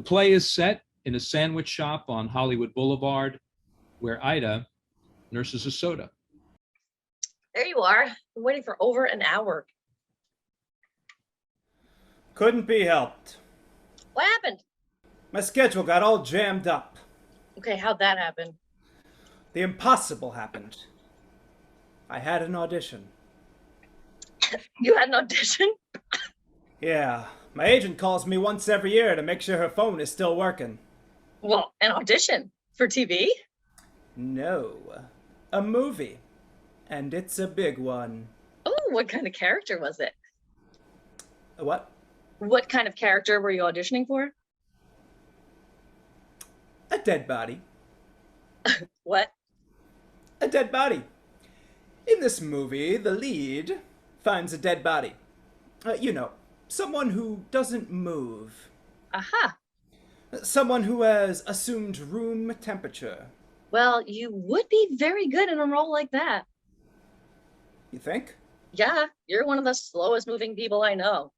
The play is set in a sandwich shop on Hollywood Boulevard where Ida nurses a soda. There you are. I'm waiting for over an hour. Couldn't be helped. What happened? My schedule got all jammed up. Okay, how'd that happen? The impossible happened. I had an audition. You had an audition? Yeah, my agent calls me once every year to make sure her phone is still working. Well, an audition? For TV? No, a movie. And it's a big one. Oh, what kind of character was it? What? What kind of character were you auditioning for? A dead body. What? A dead body. In this movie, the lead finds a dead body. Someone who doesn't move. Aha. Someone who has assumed room temperature. Well, you would be very good in a role like that. You think? Yeah, you're one of the slowest moving people I know.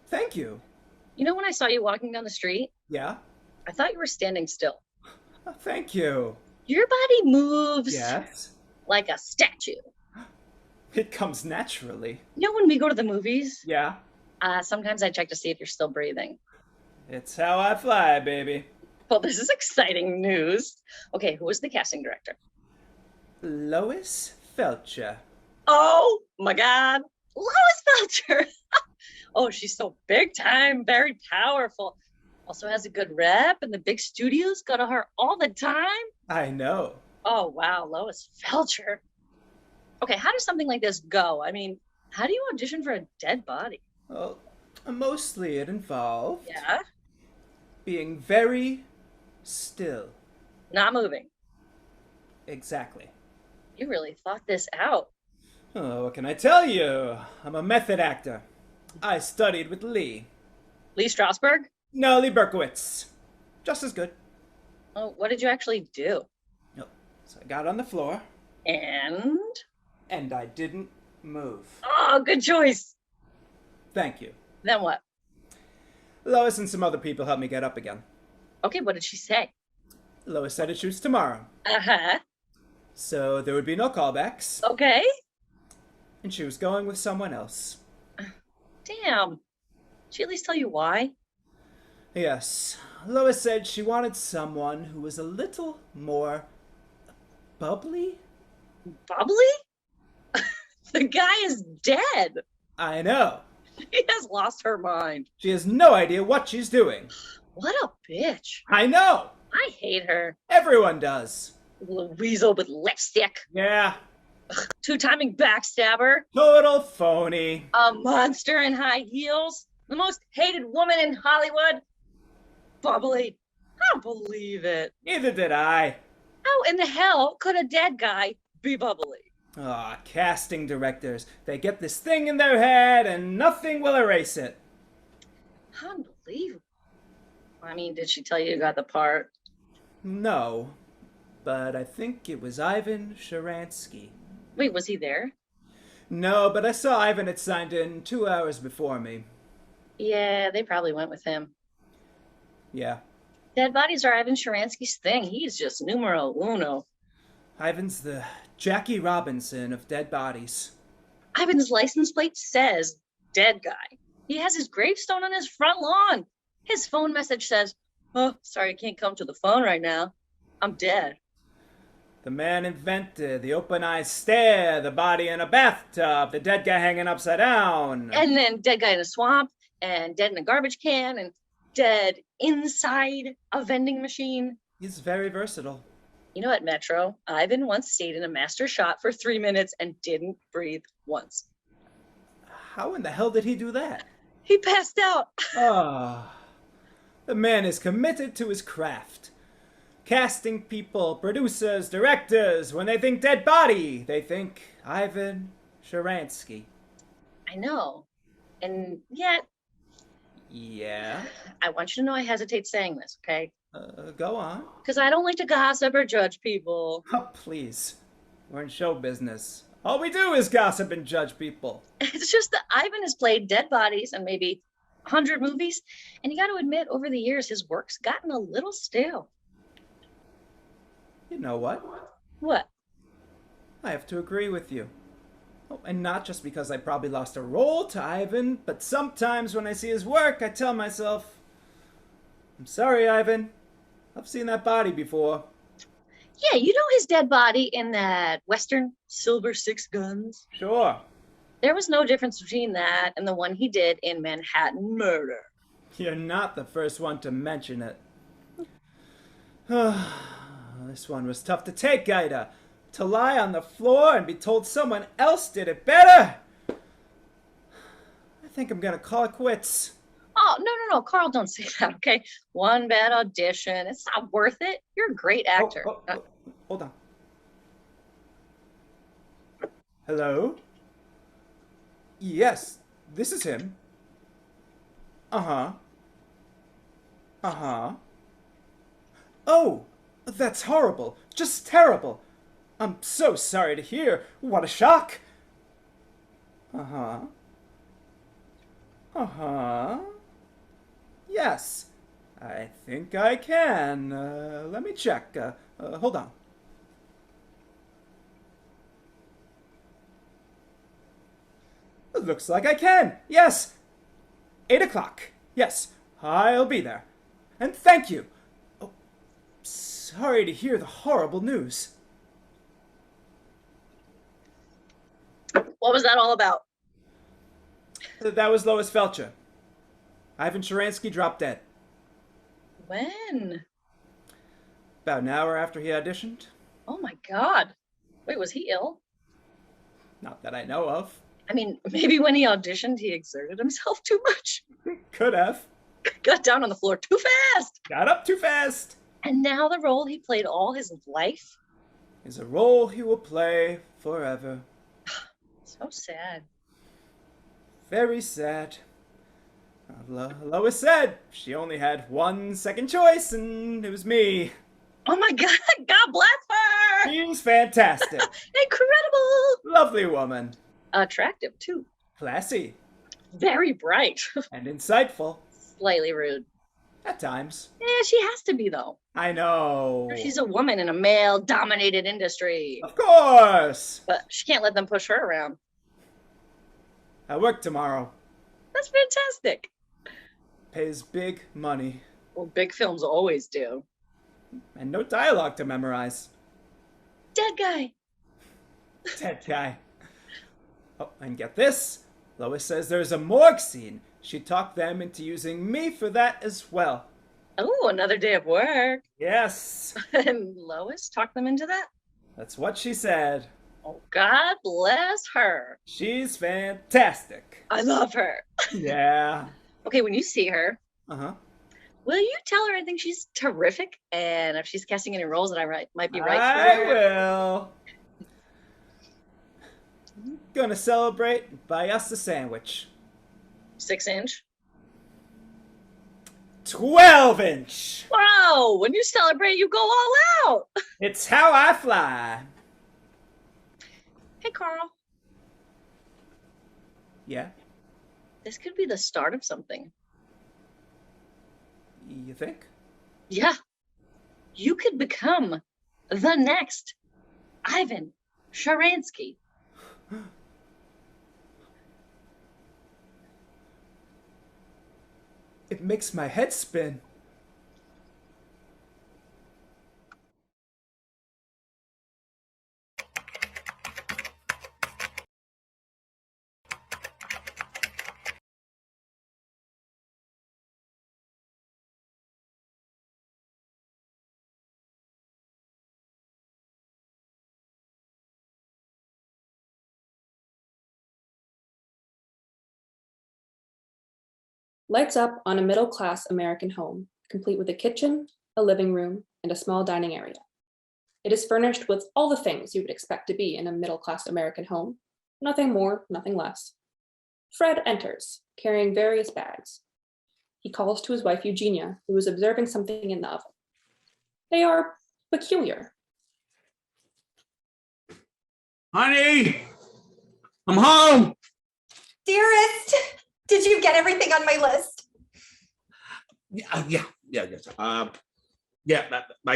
Thank you. You know when I saw you walking down the street? Yeah? I thought you were standing still. Thank you. Your body moves Yes? like a statue. It comes naturally. You know when we go to the movies? Yeah? Sometimes I check to see if you're still breathing. It's how I fly, baby. Well, this is exciting news. Okay, who was the casting director? Lois Felcher. Oh my God, Lois Felcher. Oh, she's so big time, very powerful. Also has a good rep, and the big studios go to her all the time. I know. Oh, wow, Lois Felcher. Okay, how does something like this go? I mean, how do you audition for a dead body? Well, mostly it involved Yeah? being very still. Not moving. Exactly. You really thought this out. Oh, what can I tell you? I'm a method actor. I studied with Lee. Lee Strasberg? No, Lee Berkowitz. Just as good. Oh, what did you actually do? Oh, so I got on the floor. And? And I didn't move. Oh, good choice. Thank you. Then what? Lois and some other people helped me get up again. Okay, what did she say? Lois said it shoots tomorrow. Uh-huh. So there would be no callbacks. Okay. And she was going with someone else. Damn. Did she at least tell you why? Yes. Lois said she wanted someone who was a little more bubbly. Bubbly? The guy is dead. I know. She has lost her mind. She has no idea what she's doing. What a bitch. I know. I hate her. Everyone does. Little weasel with lipstick. Yeah. Two-timing backstabber. Total phony. A monster in high heels. The most hated woman in Hollywood. Bubbly. I don't believe it. Neither did I. How in the hell could a dead guy be bubbly? Ah, casting directors. They get this thing in their head and nothing will erase it. Unbelievable. I mean, did she tell you got the part? No, but I think it was Ivan Sharansky. Wait, was he there? No, but I saw Ivan had signed in 2 hours before me. Yeah, they probably went with him. Yeah. Dead bodies are Ivan Sharansky's thing. He's just numero uno. Ivan's the Jackie Robinson of dead bodies. Ivan's license plate says dead guy. He has his gravestone on his front lawn. His phone message says, "Oh, sorry, I can't come to the phone right now. I'm dead." The man invented the open eye stare, the body in a bathtub, the dead guy hanging upside down. And then dead guy in a swamp, and dead in a garbage can, and dead inside a vending machine. He's very versatile. You know, at Metro, Ivan once stayed in a master shot for 3 minutes and didn't breathe once. How in the hell did he do that? He passed out. Ah, the man is committed to his craft. Casting people, producers, directors, when they think dead body, they think Ivan Sharansky. I know. And yet, Yeah? I want you to know I hesitate saying this, okay? Go on. Because I don't like to gossip or judge people. Oh, please. We're in show business. All we do is gossip and judge people. It's just that Ivan has played dead bodies and maybe 100 movies. And you got to admit, over the years, his work's gotten a little stale. You know what? What? I have to agree with you. Oh, and not just because I probably lost a role to Ivan, but sometimes when I see his work, I tell myself, I'm sorry, Ivan. I've seen that body before. Yeah, you know his dead body in that Western Silver Six Guns? Sure. There was no difference between that and the one he did in Manhattan Murder. You're not the first one to mention it. This one was tough to take, Ida. To lie on the floor and be told someone else did it better. I think I'm gonna call it quits. Oh, no, Carl, don't say that, okay? One bad audition. It's not worth it. You're a great actor. Hold on. Hello? Yes, this is him. Uh-huh. Uh-huh. Oh, that's horrible. Just terrible. I'm so sorry to hear. What a shock. Uh-huh. Uh-huh. Yes, I think I can. Let me check. Hold on. It looks like I can. Yes. 8 o'clock. Yes, I'll be there. And thank you. Oh, sorry to hear the horrible news. What was that all about? That was Lois Felcher. Ivan Sharansky dropped dead. When? About an hour after he auditioned. Oh my God. Wait, was he ill? Not that I know of. I mean, maybe when he auditioned, he exerted himself too much. Could have. Got down on the floor too fast. Got up too fast. And now the role he played all his life is a role he will play forever. So sad. Very sad. Lois said she only had one second choice, and it was me. Oh my God, God bless her! She was fantastic. Incredible! Lovely woman. Attractive, too. Classy. Very bright. And insightful. Slightly rude. At times. Yeah, she has to be, though. I know. She's a woman in a male-dominated industry. Of course. But she can't let them push her around. I work tomorrow. That's fantastic. Pays big money. Well, big films always do. And no dialogue to memorize. Dead guy. Dead guy. Oh, and get this. Lois says there's a morgue scene. She talked them into using me for that as well. Oh, another day of work. Yes. And Lois talked them into that? That's what she said. Oh, God bless her. She's fantastic. I love her. Yeah. Okay, when you see her, uh-huh, will you tell her I think she's terrific? And if she's casting any roles that might be right for her? I will. Gonna celebrate and buy us a sandwich. 6-inch? 12-inch! Wow, when you celebrate, you go all out. It's how I fly. Hey, Carl. Yeah? This could be the start of something. You think? Yeah. You could become the next Ivan Sharansky. It makes my head spin. Lights up on a middle-class American home, complete with a kitchen, a living room, and a small dining area. It is furnished with all the things you would expect to be in a middle-class American home. Nothing more, nothing less. Fred enters, carrying various bags. He calls to his wife Eugenia, who is observing something in the oven. They are peculiar. Honey, I'm home. Dearest, Did you get everything on my list? Yes. I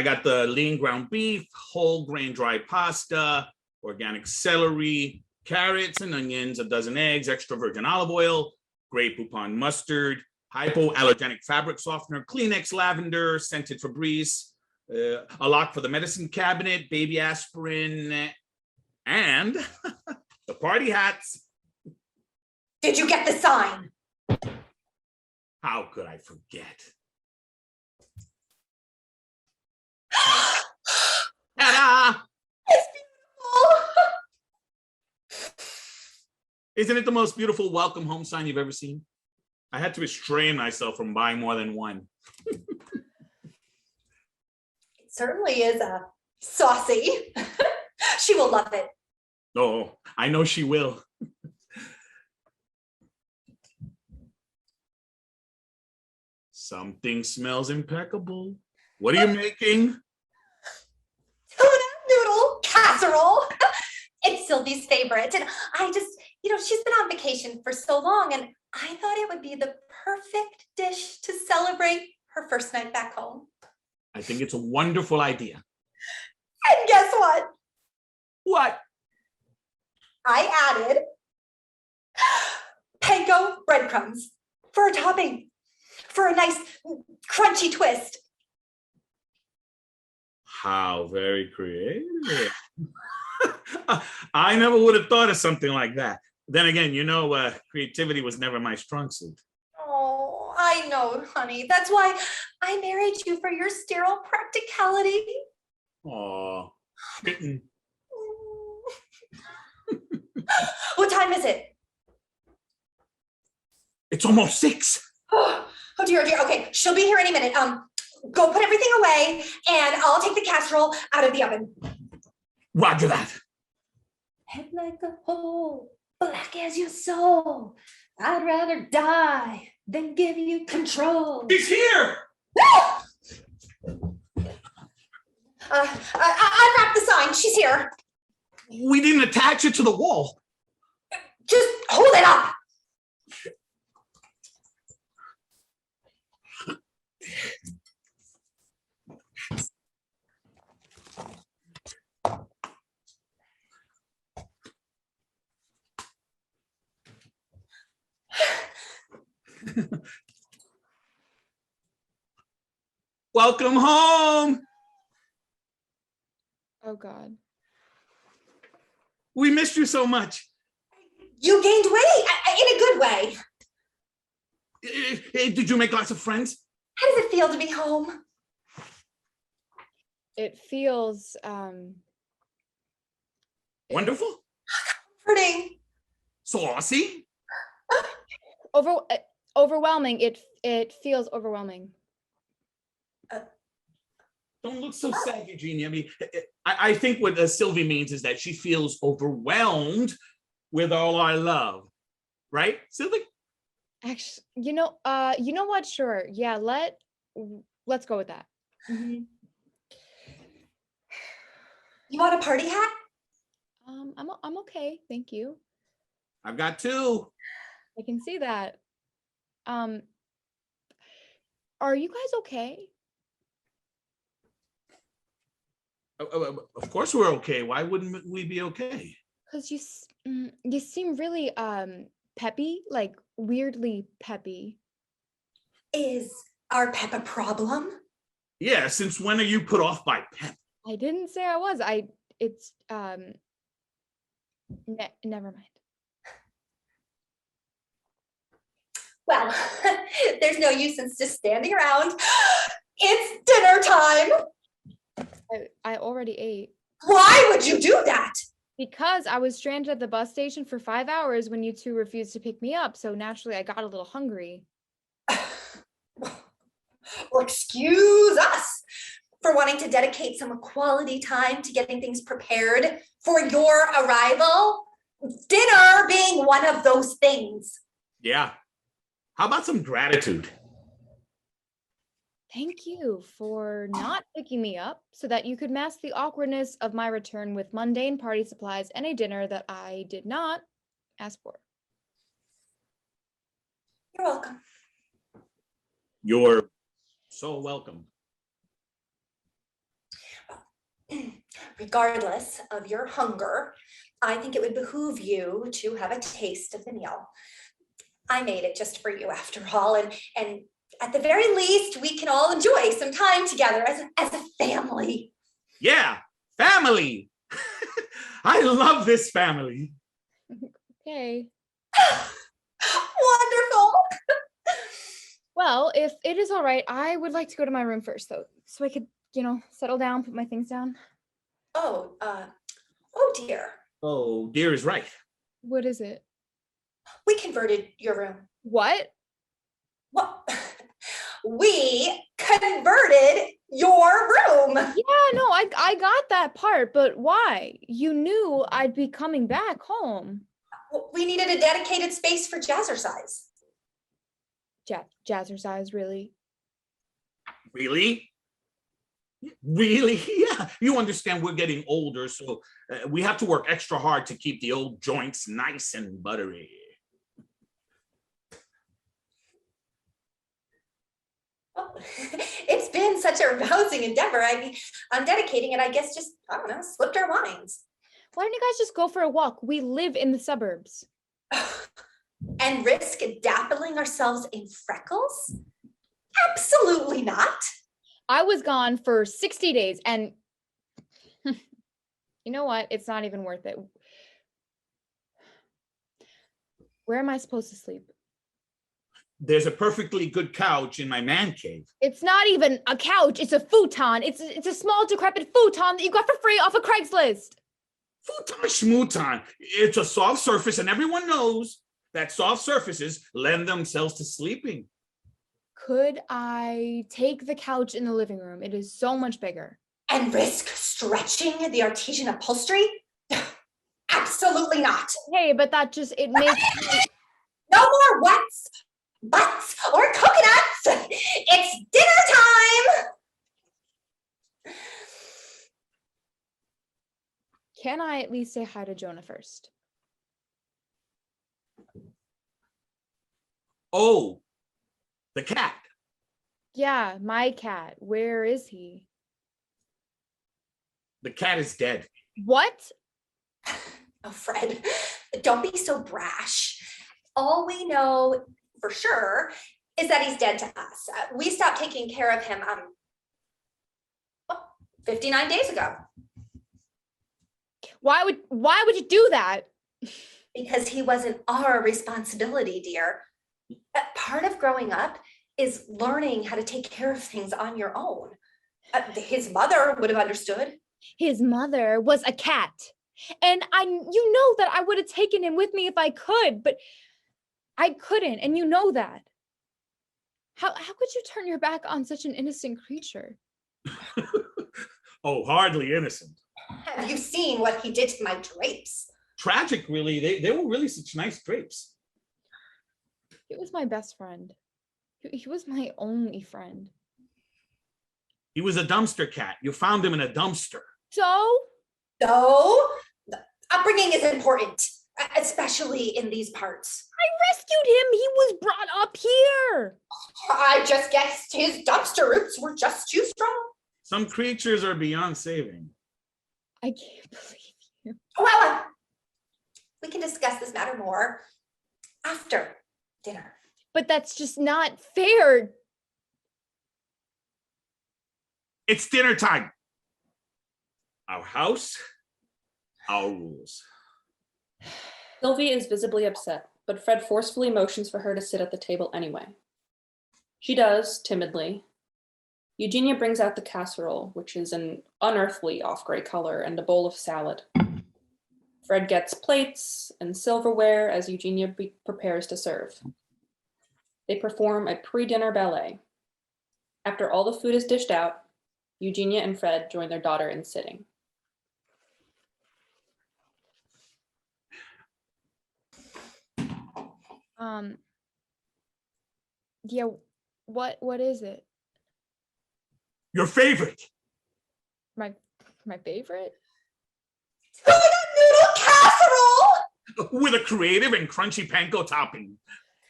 got the lean ground beef, whole grain dry pasta, organic celery, carrots and onions, a dozen eggs, extra virgin olive oil, Grey Poupon mustard, hypoallergenic fabric softener, Kleenex lavender, scented Febreze, a lock for the medicine cabinet, baby aspirin, and the party hats. Did you get the sign? How could I forget? Ta-da! It's beautiful. Isn't it the most beautiful welcome home sign you've ever seen? I had to restrain myself from buying more than one. It certainly is saucy. She will love it. Oh, I know she will. Something smells impeccable. What are you making? Tuna noodle casserole. It's Sylvie's favorite. And I just, she's been on vacation for so long, and I thought it would be the perfect dish to celebrate her first night back home. I think it's a wonderful idea. And guess what? What? I added panko breadcrumbs for a topping, for a nice crunchy twist. How very creative. I never would have thought of something like that. Then again, creativity was never my strong suit. Oh, I know, honey. That's why I married you, for your sterile practicality. Aw. What time is it? It's almost 6. Oh dear, oh dear. Okay, she'll be here any minute. Go put everything away, and I'll take the casserole out of the oven. Roger that. Head like a hole, black as your soul. I'd rather die than give you control. He's here. Unwrap the sign. She's here. We didn't attach it to the wall. Just hold it up. Welcome home. Oh God. We missed you so much. You gained weight in a good way. Did you make lots of friends? How does it feel to be home? It feels Wonderful. Comforting. Saucy. overwhelming. It feels overwhelming. Don't look so sad, Eugenia. I mean, I think what Sylvie means is that she feels overwhelmed with all our love. Right, Sylvie? Actually, you know what? Sure. Yeah, let's go with that. Mm-hmm. You want a party hat? I'm okay, thank you. I've got 2. I can see that. Are you guys okay? Of course we're okay. Why wouldn't we be okay? Because you seem really peppy, like weirdly peppy. Is our pep a problem? Yeah, since when are you put off by pep? I didn't say I was. It's never mind. Well, there's no use in just standing around. It's dinner time. I already ate. Why would you do that? Because I was stranded at the bus station for 5 hours when you two refused to pick me up. So naturally I got a little hungry. Well, excuse us for wanting to dedicate some quality time to getting things prepared for your arrival. Dinner being one of those things. Yeah. How about some gratitude? Thank you for not picking me up so that you could mask the awkwardness of my return with mundane party supplies and a dinner that I did not ask for. You're welcome. You're so welcome. Regardless of your hunger, I think it would behoove you to have a taste of the meal. I made it just for you after all, and at the very least, we can all enjoy some time together as a family. Yeah, family. I love this family. Okay. Wonderful. Well, if it is all right, I would like to go to my room first, though, so I could, settle down, put my things down. Oh dear. Oh, dear is right. What is it? We converted your room. What? What? We converted your room. Yeah, no, I got that part, but why? You knew I'd be coming back home. We needed a dedicated space for jazzercise. Jazzercise, really? Really? Really? Yeah. You understand we're getting older, so we have to work extra hard to keep the old joints nice and buttery. Well, it's been such a rousing endeavor. I'm dedicating it, I guess, just, I don't know, slipped our minds. Why don't you guys just go for a walk? We live in the suburbs. And risk dappling ourselves in freckles? Absolutely not. I was gone for 60 days, and you know what? It's not even worth it. Where am I supposed to sleep? There's a perfectly good couch in my man cave. It's not even a couch. It's a futon. It's a small, decrepit futon that you got for free off of Craigslist. Futon schmooton. It's a soft surface, and everyone knows that soft surfaces lend themselves to sleeping. Could I take the couch in the living room? It is so much bigger. And risk stretching the artesian upholstery? Absolutely not. Hey, but it makes No more whats, butts, or coconuts. It's dinner time. Can I at least say hi to Jonah first? Oh, the cat. Yeah, my cat. Where is he? The cat is dead. What? Oh, Fred, don't be so brash. All we know for sure is that he's dead to us. We stopped taking care of him 59 days ago. Why would you do that? Because he wasn't our responsibility, dear. Part of growing up is learning how to take care of things on your own. His mother would have understood. His mother was a cat. And you know that I would have taken him with me if I could, but I couldn't, and you know that. How could you turn your back on such an innocent creature? Oh, hardly innocent. Have you seen what he did to my drapes? Tragic, really. They were really such nice drapes. He was my best friend. He was my only friend. He was a dumpster cat. You found him in a dumpster. So? So, upbringing is important, especially in these parts. I rescued him. He was brought up here. I just guessed his dumpster roots were just too strong. Some creatures are beyond saving. I can't believe you. Well, we can discuss this matter more after dinner. But that's just not fair. It's dinner time. Our house, our rules. Sylvie is visibly upset, but Fred forcefully motions for her to sit at the table anyway. She does, timidly. Eugenia brings out the casserole, which is an unearthly off-gray color, and a bowl of salad. Fred gets plates and silverware as Eugenia prepares to serve. They perform a pre-dinner ballet. After all the food is dished out, Eugenia and Fred join their daughter in sitting. Yeah, what is it? Your favorite. My favorite? Tuna noodle casserole! With a creative and crunchy panko topping.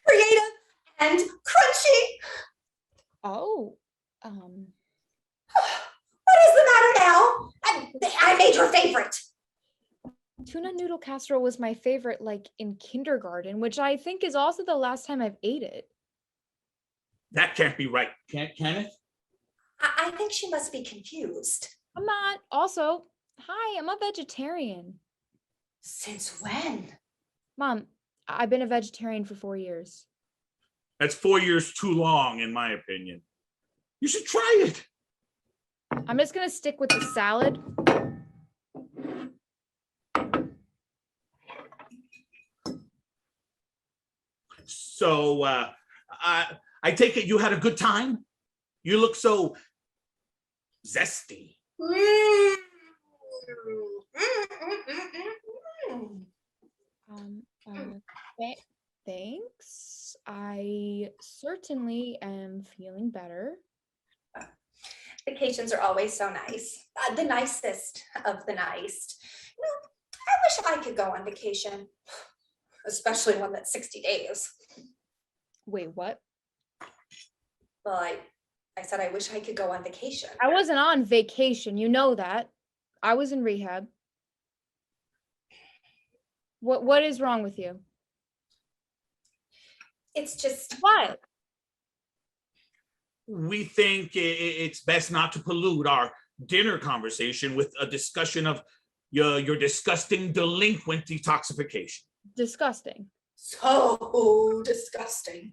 Creative and crunchy. Oh, What is the matter now? I made your favorite. tuna noodle casserole was my favorite, like in kindergarten, which I think is also the last time I've ate it. That can't be right. Can it? I think she must be confused. I'm not. Also, hi, I'm a vegetarian. Since when? Mom, I've been a vegetarian for 4 years. That's 4 years too long, in my opinion. You should try it. I'm just gonna stick with the salad. So I take it you had a good time? You look so zesty. Thanks. I certainly am feeling better. Vacations are always so nice. The nicest of the nice. I wish I could go on vacation, especially one that's 60 days. Wait, what? Well, I said I wish I could go on vacation. I wasn't on vacation, you know that. I was in rehab. What is wrong with you? It's just What? We think it's best not to pollute our dinner conversation with a discussion of your disgusting delinquent detoxification. Disgusting. so disgusting.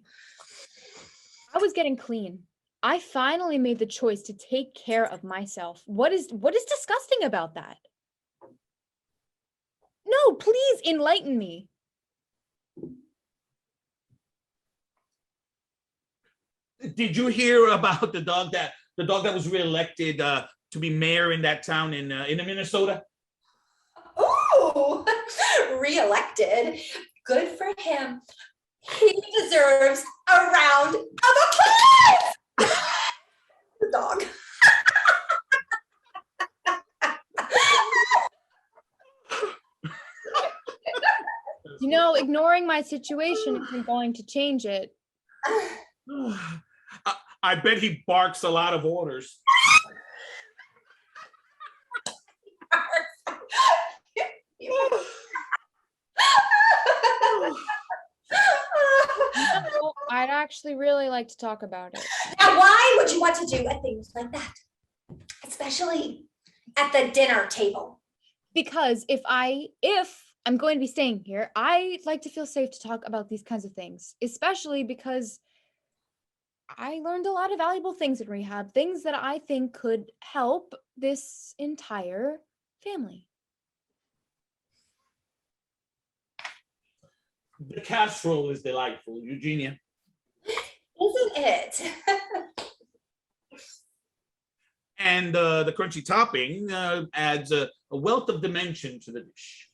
I was getting clean. I finally made the choice to take care of myself. What is disgusting about that? No, please enlighten me. Did you hear about the dog that was reelected to be mayor in that town in Minnesota? Ooh, reelected. Good for him. He deserves a round of applause. The dog. You know, ignoring my situation isn't going to change it. I bet he barks a lot of orders. No, I'd actually really like to talk about it. Now, why would you want to do things like that? Especially at the dinner table. Because if I'm going to be staying here, I like to feel safe to talk about these kinds of things, especially because I learned a lot of valuable things in rehab, things that I think could help this entire family. The casserole is delightful, Eugenia. Isn't it? And the crunchy topping adds a wealth of dimension to the dish.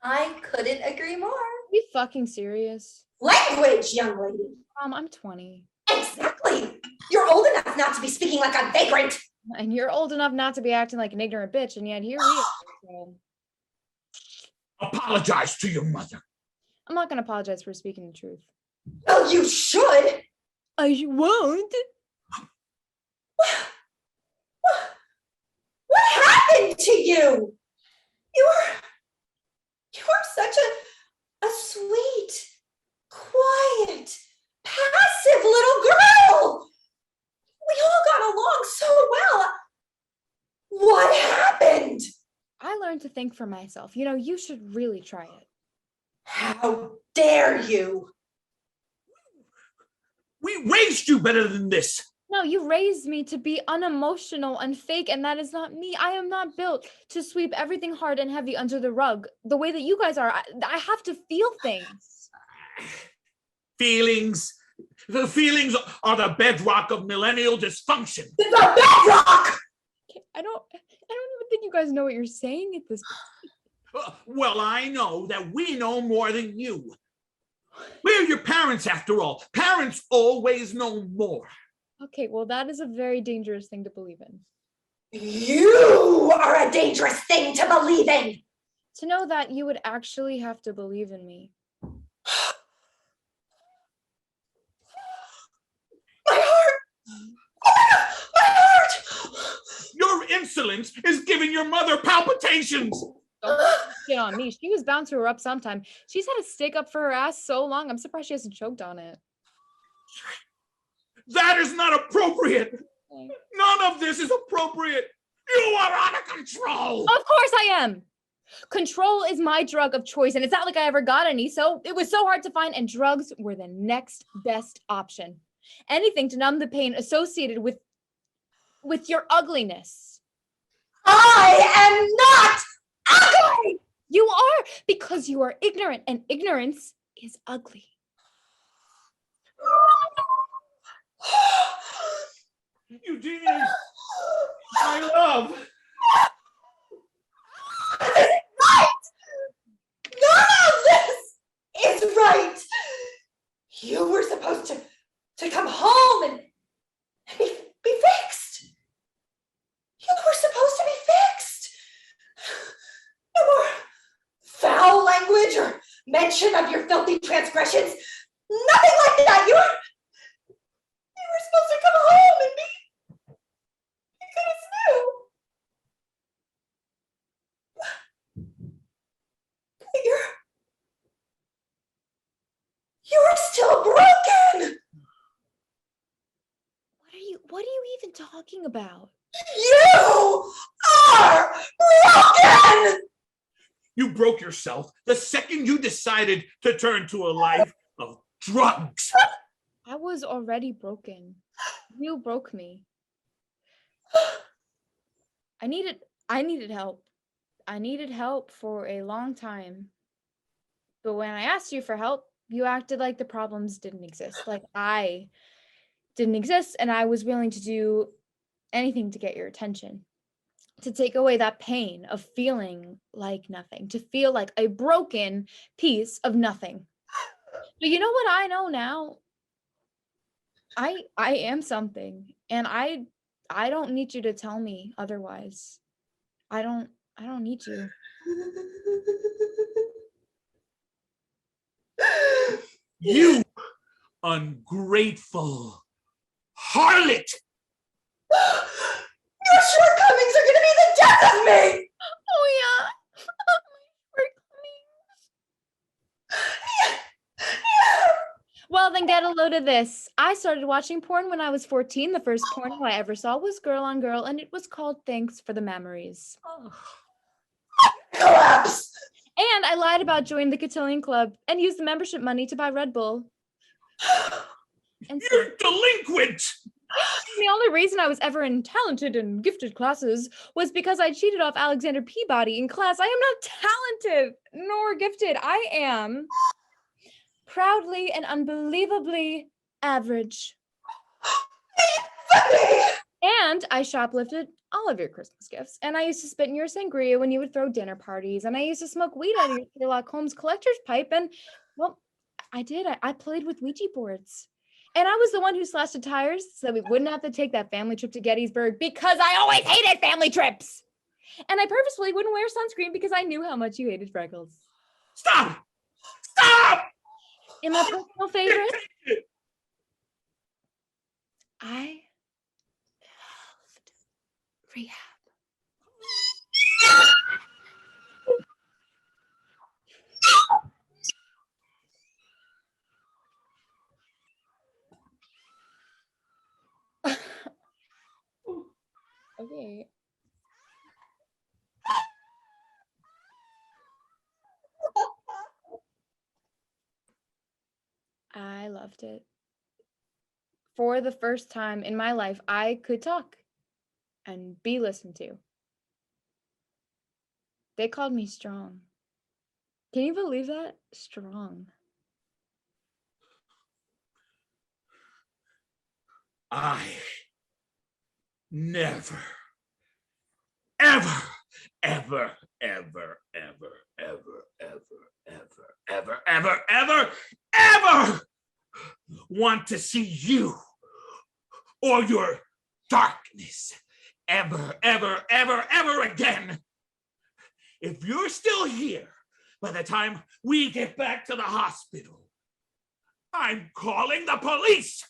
I couldn't agree more. Are you fucking serious? Language, young lady. I'm 20. Exactly. You're old enough not to be speaking like a vagrant. And you're old enough not to be acting like an ignorant bitch, and yet here we are. So Apologize to your mother. I'm not gonna apologize for speaking the truth. Well, you should. I won't. What happened to you? You're such a sweet, quiet, passive little girl. We all got along so well. What happened? I learned to think for myself. You know, you should really try it. How dare you? We raised you better than this. No, you raised me to be unemotional and fake, and that is not me. I am not built to sweep everything hard and heavy under the rug the way that you guys are. I have to feel things. Feelings. The feelings are the bedrock of millennial dysfunction. The bedrock! I don't even think you guys know what you're saying at this point. Well, I know that we know more than you. We're your parents, after all. Parents always know more. Okay, well, that is a very dangerous thing to believe in. You are a dangerous thing to believe in. To know that, you would actually have to believe in me. insolence is giving your mother palpitations. Don't shit on me. She was bound to erupt sometime. She's had a stick up for her ass so long, I'm surprised she hasn't choked on it. That is not appropriate. None of this is appropriate. You are out of control. Of course I am. Control is my drug of choice, and it's not like I ever got any, so it was so hard to find, and drugs were the next best option. Anything to numb the pain associated with your ugliness. I am not ugly! You are, because you are ignorant, and ignorance is ugly. Eugenie, my love. This is right! None of this is right! You were supposed to come home and be fixed. You were supposed to be fixed. No more foul language or mention of your filthy transgressions. Nothing like that. You were supposed to come home and be good as new. You're still broken. What are you even talking about? You are broken. You broke yourself the second you decided to turn to a life of drugs. I was already broken. You broke me. I needed help. I needed help for a long time. But when I asked you for help, you acted like the problems didn't exist. Like I didn't exist, and I was willing to do anything to get your attention. To take away that pain of feeling like nothing. To feel like a broken piece of nothing. But you know what I know now? I am something, and I don't need you to tell me otherwise. I don't need you. You ungrateful harlot! Your shortcomings are gonna be the death of me! Oh yeah. Well, then get a load of this. I started watching porn when I was 14. The first porno I ever saw was girl on girl, and it was called Thanks for the Memories. Collapse! And I lied about joining the Cotillion Club and used the membership money to buy Red Bull. And so, You're delinquent! the only reason I was ever in talented and gifted classes was because I cheated off Alexander Peabody in class. I am not talented nor gifted. I am proudly and unbelievably average. And I shoplifted all of your Christmas gifts. And I used to spit in your sangria when you would throw dinner parties. And I used to smoke weed out of your Sherlock Holmes collector's pipe. And, well, I did. I played with Ouija boards. And I was the one who slashed the tires so that we wouldn't have to take that family trip to Gettysburg because I always hated family trips. And I purposefully wouldn't wear sunscreen because I knew how much you hated freckles. Stop! Stop! And my personal favorite, I loved rehab. Okay. I loved it. For the first time in my life, I could talk and be listened to. They called me strong. Can you believe that? Strong. I never, ever, ever, ever, ever, ever, ever, ever, ever, ever want to see you or your darkness ever, ever, ever, ever again. If you're still here by the time we get back to the hospital, I'm calling the police.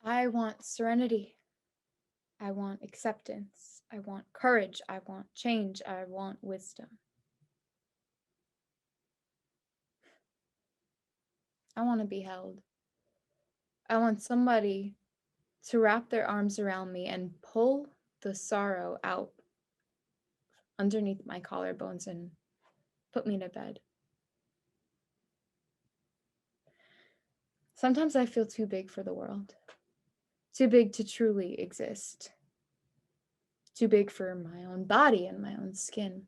I want serenity. I want acceptance. I want courage. I want change. I want wisdom. I want to be held. I want somebody to wrap their arms around me and pull the sorrow out underneath my collarbones and put me to bed. Sometimes I feel too big for the world, too big to truly exist, too big for my own body and my own skin.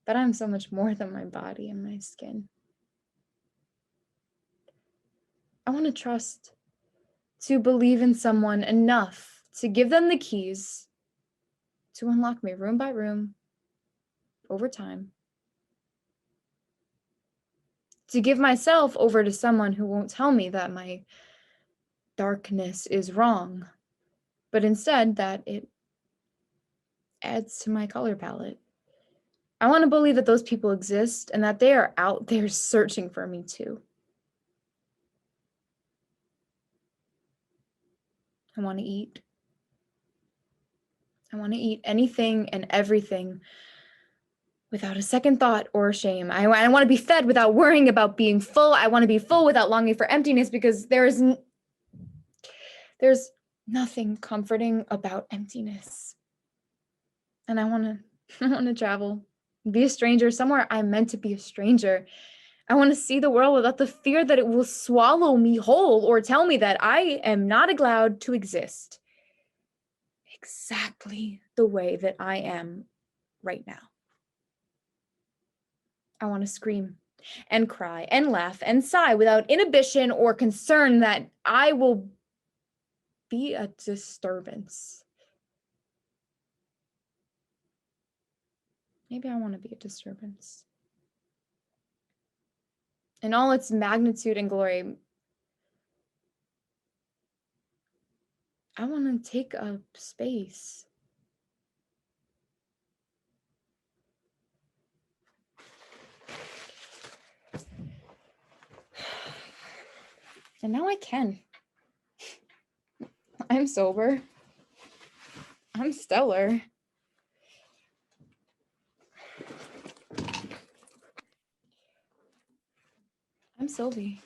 But I'm so much more than my body and my skin. I want to trust, to believe in someone enough to give them the keys to unlock me room by room over time. To give myself over to someone who won't tell me that my darkness is wrong, but instead that it adds to my color palette. I want to believe that those people exist and that they are out there searching for me too. I want to eat. I want to eat anything and everything without a second thought or shame. I want to be fed without worrying about being full. I want to be full without longing for emptiness, because there's nothing comforting about emptiness. And I want to travel, be a stranger somewhere I'm meant to be a stranger. I want to see the world without the fear that it will swallow me whole or tell me that I am not allowed to exist exactly the way that I am right now. I want to scream and cry and laugh and sigh without inhibition or concern that I will be a disturbance. Maybe I want to be a disturbance. In all its magnitude and glory, I want to take up space. And now I can. I'm sober. I'm stellar. I'm Sylvie.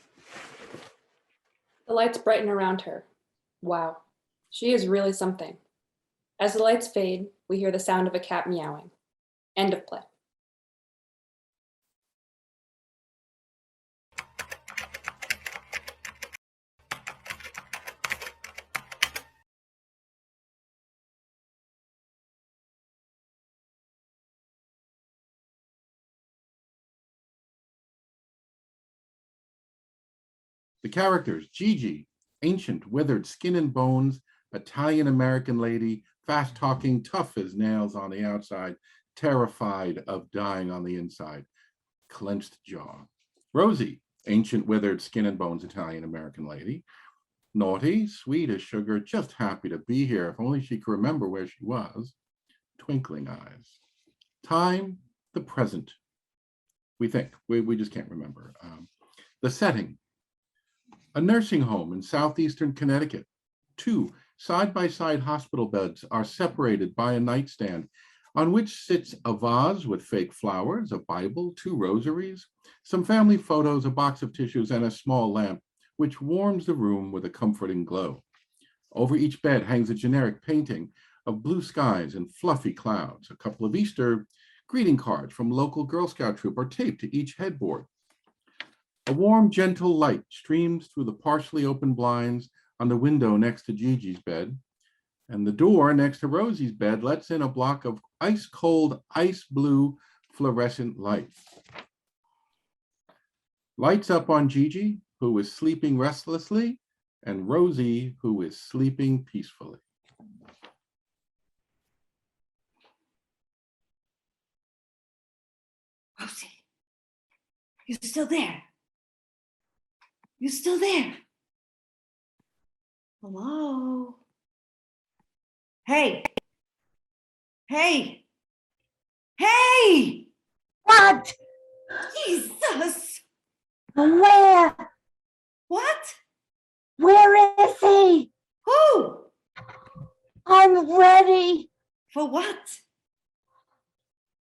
The lights brighten around her. Wow, she is really something. As the lights fade, we hear the sound of a cat meowing. End of play. The characters: Gigi, ancient, withered skin and bones, Italian-American lady, fast-talking, tough as nails on the outside, terrified of dying on the inside, clenched jaw. Rosie, ancient, withered skin and bones, Italian-American lady, naughty, sweet as sugar, just happy to be here, if only she could remember where she was, twinkling eyes. Time, the present. We think, we just can't remember. The setting: a nursing home in southeastern Connecticut. Two side-by-side hospital beds are separated by a nightstand on which sits a vase with fake flowers, a Bible, 2 rosaries, some family photos, a box of tissues, and a small lamp, which warms the room with a comforting glow. Over each bed hangs a generic painting of blue skies and fluffy clouds. A couple of Easter greeting cards from local Girl Scout troop are taped to each headboard. A warm, gentle light streams through the partially open blinds on the window next to Gigi's bed, and the door next to Rosie's bed lets in a block of ice-cold, ice-blue fluorescent light. Lights up on Gigi, who is sleeping restlessly, and Rosie, who is sleeping peacefully. Rosie, you still there? You still there? Hello? Hey! Hey! Hey! What? Jesus! Where? What? Where is he? Who? I'm ready. For what?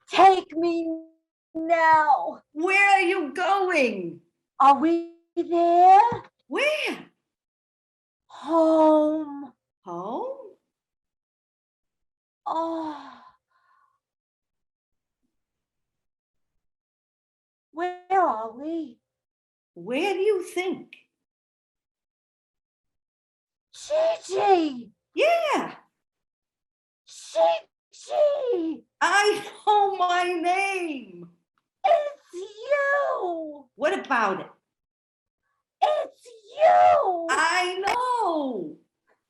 Take me now. Where are you going? Are we there? Where? Home. Home? Oh. Where are we? Where do you think? Gigi! Yeah, Gigi! I know my name. It's you! What about it? It's you! I know.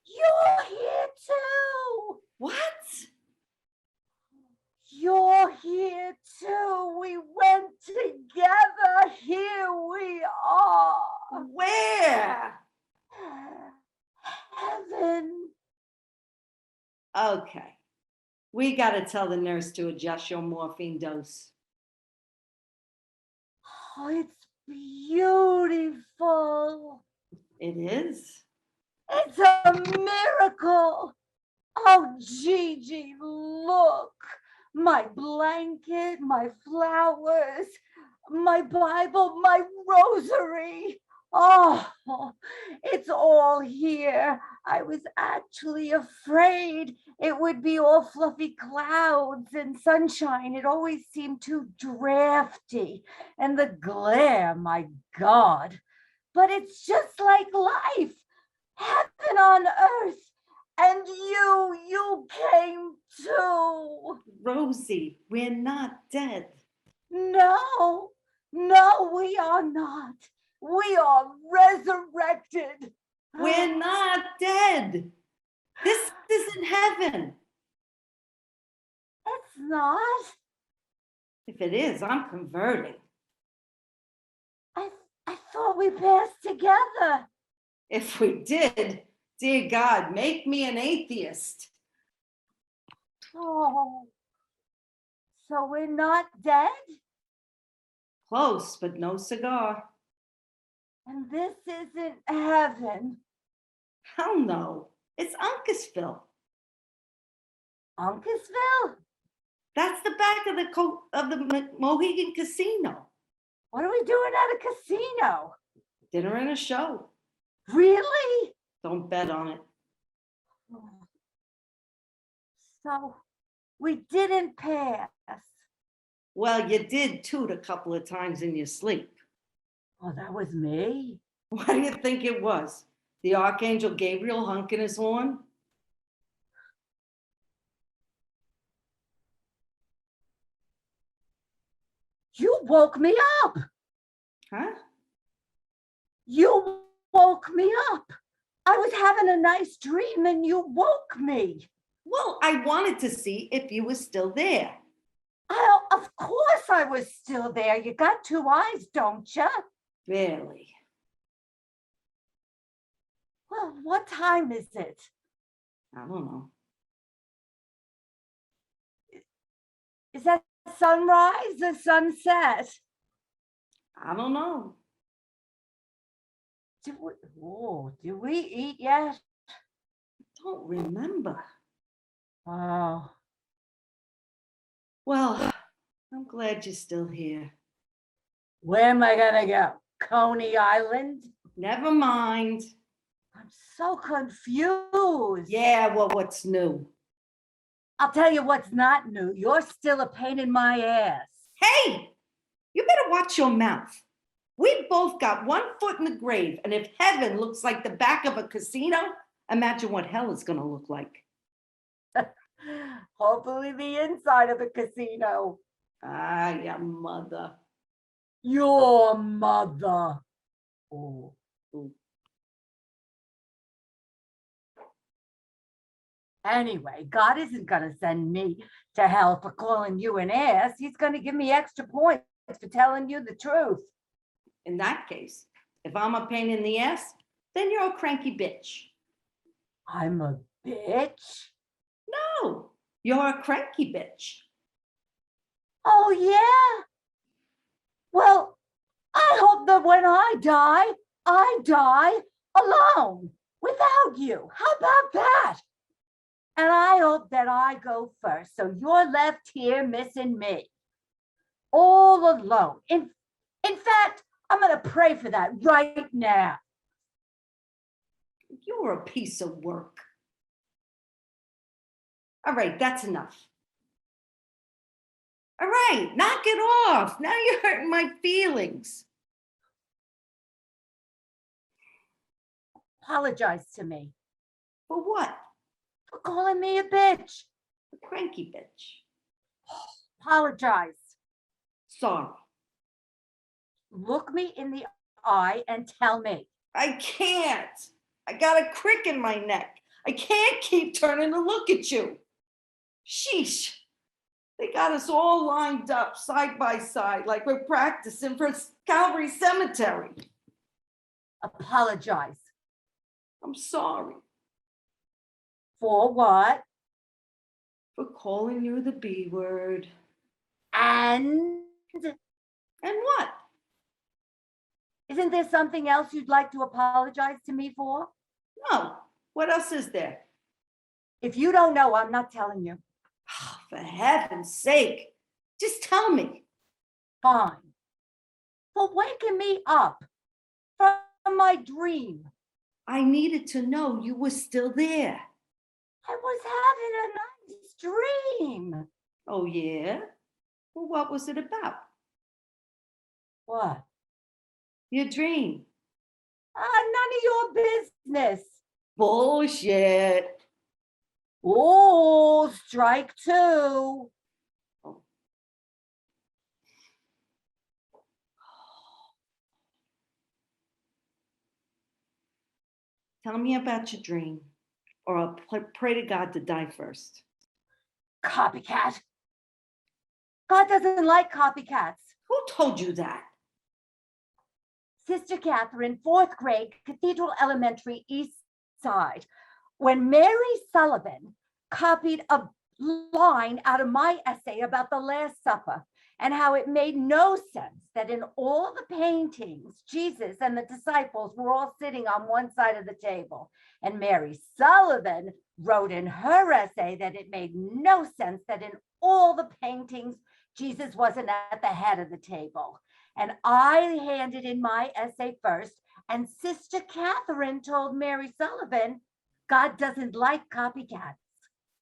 You're here too! What? You're here too! We went together! Here we are! Where? Heaven! Okay. We got to tell the nurse to adjust your morphine dose. Oh, it's beautiful! It is? It's a miracle! Oh, Gigi, look! My blanket, my flowers, my Bible, my rosary. Oh, it's all here. I was actually afraid it would be all fluffy clouds and sunshine. It always seemed too drafty. And the glare, my God. But it's just like life. Heaven on earth. And you came too. Rosie, we're not dead. No, we are not. We are resurrected. We're not dead. This isn't heaven. It's not. If it is, I'm converting. I thought we passed together. If we did, dear God, make me an atheist. Oh, so we're not dead? Close, but no cigar. And this isn't heaven. Hell no. It's Uncasville. Uncasville? That's the back of the Mohegan Casino. What are we doing at a casino? Dinner and a show. Really? Don't bet on it. So we didn't pass. Well, you did toot a couple of times in your sleep. Oh, that was me? What do you think it was? The Archangel Gabriel honking his horn? You woke me up. Huh? You woke me up. I was having a nice dream and you woke me. Well, I wanted to see if you were still there. Of course I was still there. You got two eyes, don't you? Really? Well, what time is it? I don't know. Is that sunrise or sunset? I don't know. Did we eat yet? Don't remember. Oh. Well, I'm glad you're still here. Where am I gonna go? Coney Island? Never mind. I'm so confused. Yeah, well, what's new? I'll tell you what's not new. You're still a pain in my ass. Hey, you better watch your mouth. We both got one foot in the grave, and if heaven looks like the back of a casino, imagine what hell is going to look like. Hopefully the inside of the casino. Ah, your mother. Your mother. Oh. Anyway, God isn't going to send me to hell for calling you an ass. He's going to give me extra points for telling you the truth. In that case, if I'm a pain in the ass, then you're a cranky bitch. I'm a bitch? No, you're a cranky bitch. Oh, yeah? Well, I hope that when I die alone, without you. How about that? And I hope that I go first, so you're left here missing me, all alone. In fact, I'm gonna pray for that right now. You're a piece of work. All right, that's enough. All right, knock it off. Now you're hurting my feelings. Apologize to me For what? for calling me a bitch. A cranky bitch. Apologize. Sorry. Look me in the eye and tell me. I can't. I got a crick in my neck. I can't keep turning to look at you. Sheesh. They got us all lined up side by side like we're practicing for Calvary Cemetery. Apologize. I'm sorry For what? for calling you the B word. And And what? isn't there something else you'd like to apologize to me for? No. What else is there? If you don't know, I'm not telling you. For heaven's sake, just tell me. Fine. For waking me up from my dream. I needed to know you were still there. I was having a nice dream. Oh, yeah? Well, what was it about? What? Your dream. None of your business. Bullshit. Oh, strike two. Tell me about your dream, or I'll pray to God to die first. Copycat. God doesn't like copycats. Who told you that? Sister Catherine, 4th grade, Cathedral Elementary, East Side. When Mary Sullivan copied a line out of my essay about the Last Supper and how it made no sense that in all the paintings, Jesus and the disciples were all sitting on one side of the table. And Mary Sullivan wrote in her essay that it made no sense that in all the paintings, Jesus wasn't at the head of the table. And I handed in my essay first, and Sister Catherine told Mary Sullivan, God doesn't like copycats.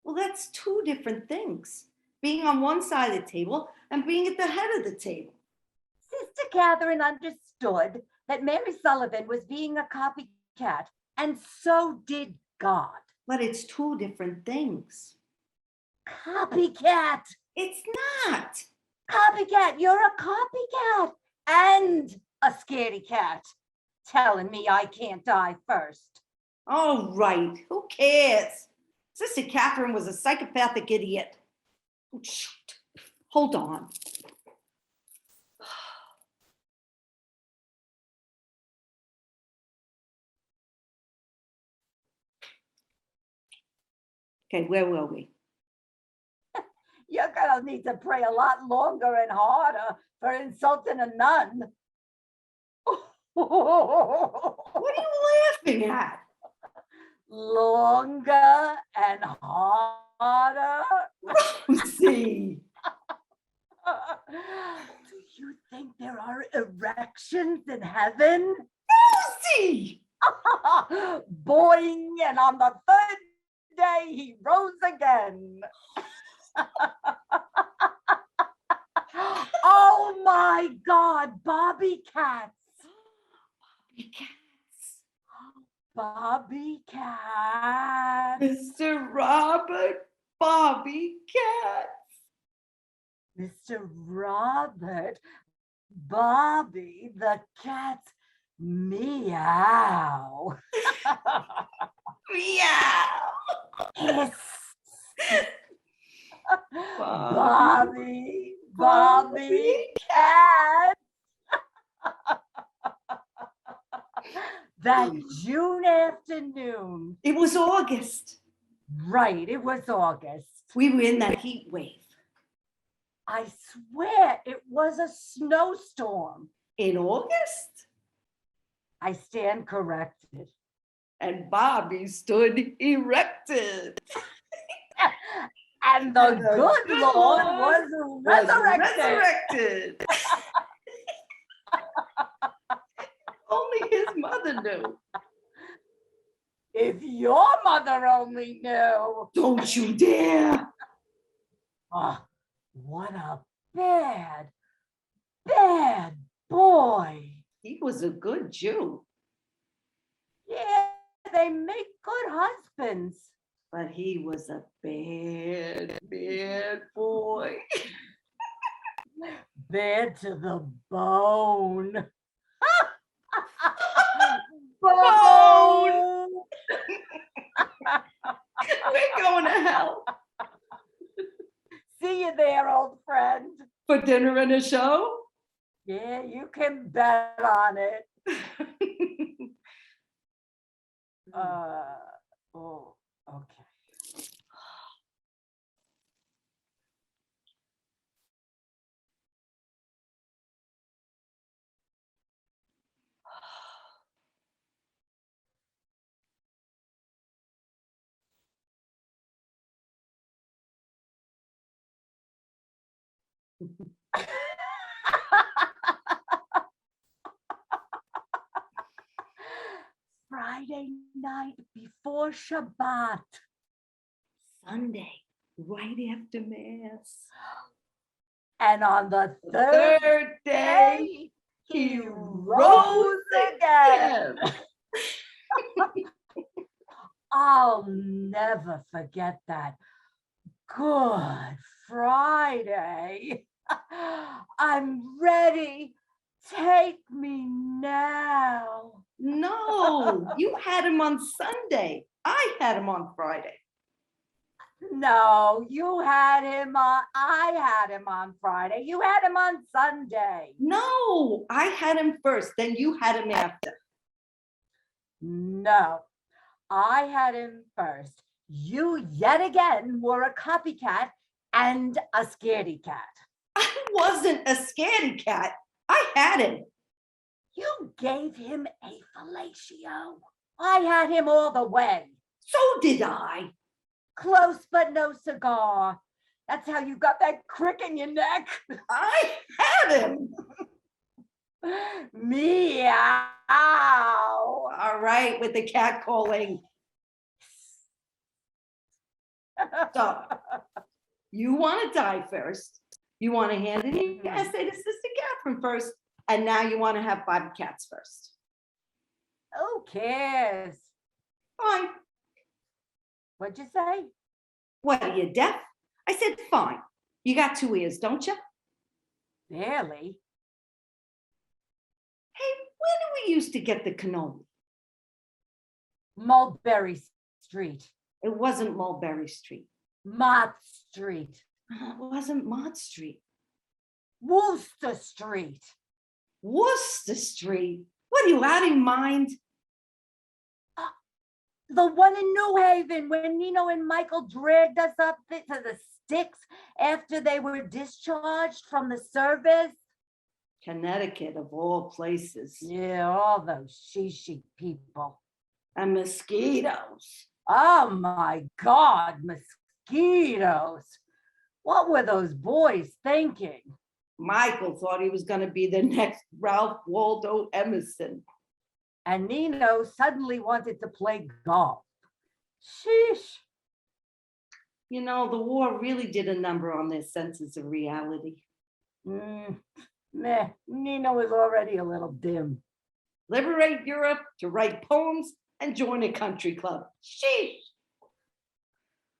Well, that's two different things. Being on one side of the table and being at the head of the table. Sister Catherine understood that Mary Sullivan was being a copycat, and so did God. But it's two different things. Copycat. It's not. Copycat, you're a copycat and a scaredy cat, telling me I can't die first. All right, who cares? Sister Catherine was a psychopathic idiot. Oh, shoot. Hold on. Okay, where were we? You're gonna need to pray a lot longer and harder for insulting a nun. What are you laughing at? Longer and harder. Rosie. Do you think there are erections in heaven? Rosie! Boing, and on the 3rd day he rose again. Oh my God, Bobby Cats. Bobby Cats. Bobby Cats. Mr. Robert Bobby Cats. Mr. Robert Bobby the cat meow. Meow. Hiss. Bobby. Bobby Cat. That June afternoon. It was August. Right, it was August. We were in that heat wave. I swear it was a snowstorm. In August? I stand corrected. and Bobby stood erected. And the good Lord was resurrected. resurrected. Only his mother knew. If your mother only knew. Don't you dare. Oh, what a bad, bad boy. He was a good Jew, Yeah, they make good husbands. but he was a bad, bad boy. Bad to the bone. Bone. We're going to hell. See you there, old friend. For dinner and a show? Yeah, you can bet on it. Oh, okay. Friday night before Shabbat. Sunday, right after Mass. And on the third day, he rose again. I'll never forget that. Good Friday. I'm ready. Take me now. No, you had him on Sunday. I had him on Friday. No, you had him on, I had him on Friday. You had him on Sunday. No, I had him first, then you had him after. No, I had him first. You yet again were a copycat and a scaredy cat. I wasn't a scaredy cat. I had him. You gave him a fellatio. I had him all the way. So did I. Close but no cigar. That's how you got that crick in your neck. I had him. Meow. All right, with the cat calling. So, you want to die first. You want to hand it in your essay to Sister Catherine first. And now you want to have Bobby Cats first. Who cares? Fine. What'd you say? What, are you deaf? I said, fine. You got 2 ears, don't you? Barely. Hey, where do we used to get the cannoli? Mulberry Street. It wasn't Mulberry Street. Mott Street. It wasn't Mott Street. Worcester Street. Worcester Street. What are you, out of your mind? The one in New Haven when Nino and Michael dragged us up to the sticks after they were discharged from the service. Connecticut, of all places. Yeah, all those she people. And mosquitoes. Oh my God, mosquitoes. What were those boys thinking? Michael thought he was going to be the next Ralph Waldo Emerson. And Nino suddenly wanted to play golf. Sheesh. You know, the war really did a number on their senses of reality. Meh, Nino was already a little dim. Liberate Europe to write poems and join a country club. Sheesh.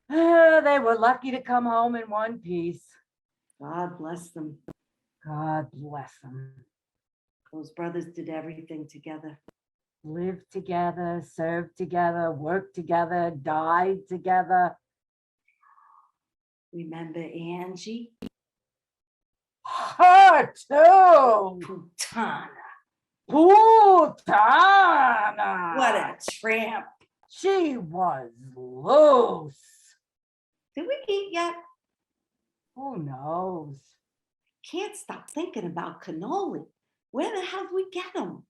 They were lucky to come home in one piece. God bless them. God bless them. Those brothers did everything together. Lived together, served together, worked together, died together. Remember Angie? Her too. Putana. Putana. What a tramp. She was loose. Did we eat yet? Who knows? Can't stop thinking about cannoli. Where the hell did we get them?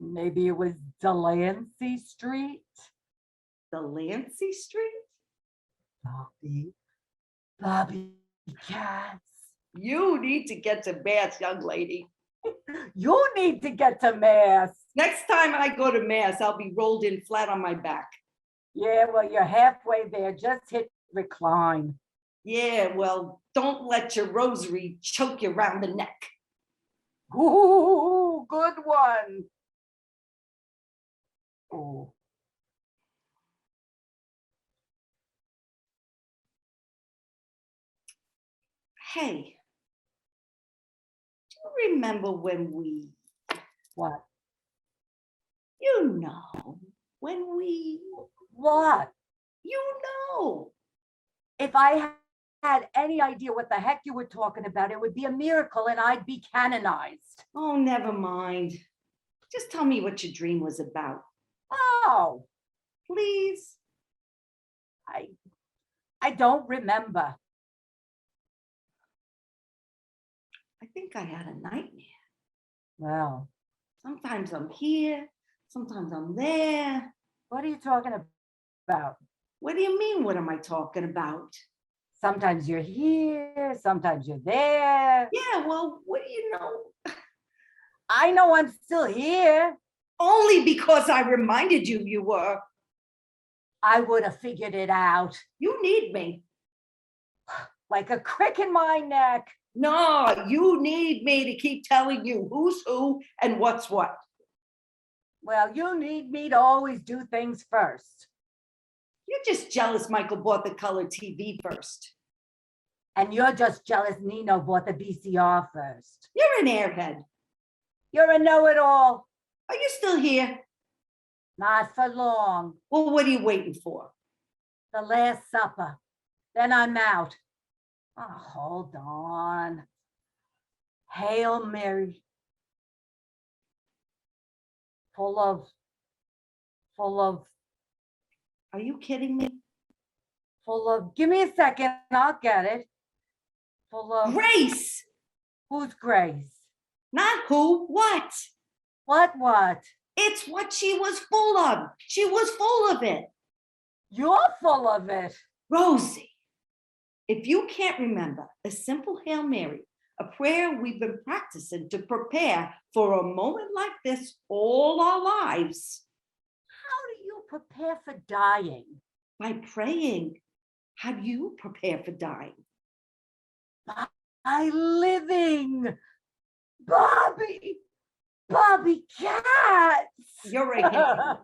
Maybe it was Delancey Street. Delancey Street? Bobby Cats. You need to get to Mass, young lady. You need to get to Mass. Next time I go to Mass, I'll be rolled in flat on my back. Yeah, well, you're halfway there. Just hit recline. Yeah, well, don't let your rosary choke you around the neck. Ooh, good one. Oh. Hey, do you remember when we, What? you know, when we, What? you know. If I had any idea what the heck you were talking about, it would be a miracle and I'd be canonized. Oh, never mind. Just tell me what your dream was about. Oh, Please. I don't remember. I think I had a nightmare. Well, Sometimes I'm here, sometimes I'm there. what are you talking about? What do you mean, what am I talking about? Sometimes you're here, sometimes you're there. Yeah, well, what do you know? I know I'm still here. Only because I reminded you you were. I would have figured it out. You need me. Like a crick in my neck. No, you need me to keep telling you who's who and what's what. Well, you need me to always do things first. You're just jealous Michael bought the color TV first. And you're just jealous Nino bought the VCR first. You're an airhead. You're a know-it-all. Are you still here? Not for long. Well, what are you waiting for? The Last Supper. Then I'm out. Oh, hold on. Hail Mary. Full of, Are you kidding me? give me a second, I'll get it. Full of, Grace! who's Grace? Not who, what? What? It's what she was full of. She was full of it. You're full of it. Rosie, if you can't remember a simple Hail Mary, a prayer we've been practicing to prepare for a moment like this all our lives. How do you prepare for dying? By praying. How do you prepare for dying? By living. Bobby Cats. You're a hippie.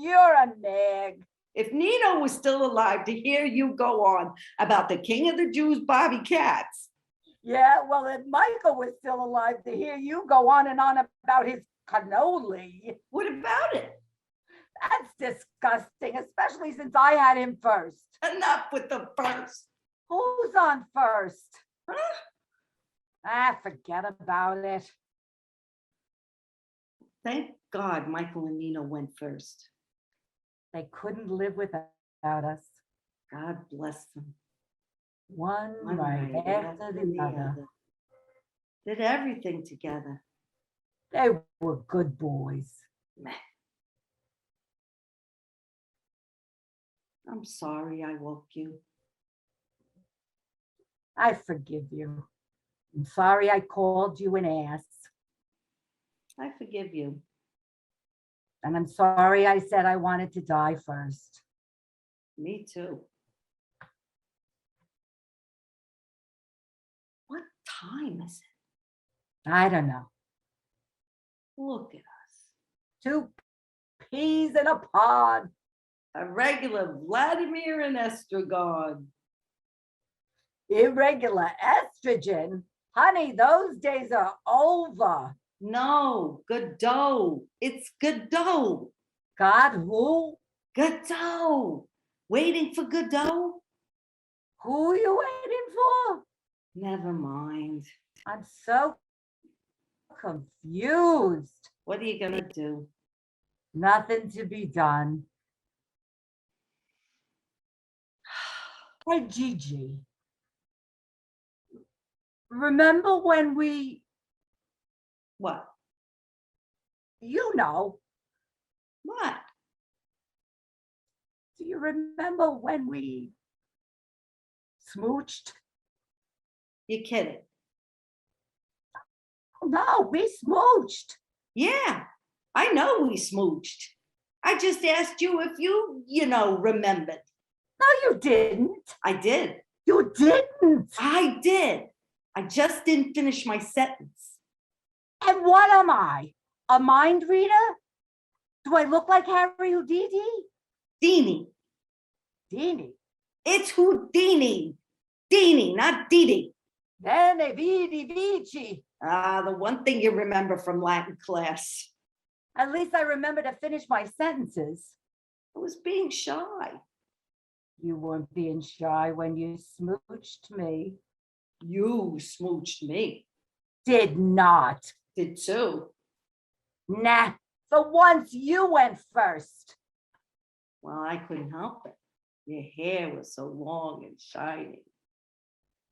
You're a nag. If Nino was still alive to hear you go on about the king of the Jews, Bobby Cats. Yeah, well, if Michael was still alive to hear you go on and on about his cannoli. What about it? That's disgusting, especially since I had him first. Enough with the first. Who's on first? Huh? Forget about it. Thank God Michael and Nino went first. They couldn't live without us. God bless them. One One right right after the other. Did everything together. They were good boys. Meh. I'm sorry I woke you. I forgive you. I'm sorry I called you an ass. I forgive you. And I'm sorry I said I wanted to die first. Me too. What time is it? I don't know. Look at us. 2 peas in a pod. A regular Vladimir and Estragon. Irregular estrogen. Honey, those days are over. No, Godot. It's Godot. God who? Godot. Waiting for Godot? Who are you waiting for? Never mind. I'm so confused. What are you gonna do? Nothing to be done. Hey, Gigi. Remember when What? You know, What? do you remember when we smooched? You kidding? No, we smooched. Yeah, I know we smooched. I just asked you if remembered. No, you didn't. I did. You didn't. I did. I just didn't finish my sentence. And what am I? A mind reader? Do I look like Harry Houdini? Deanie. Dini. It's Houdini. Deanie, not Didi. Bene vidi vici. The one thing you remember from Latin class. At least I remember to finish my sentences. I was being shy. You weren't being shy when you smooched me. You smooched me. Did not. Did too. Nah, for once you went first. Well, I couldn't help it. Your hair was so long and shiny.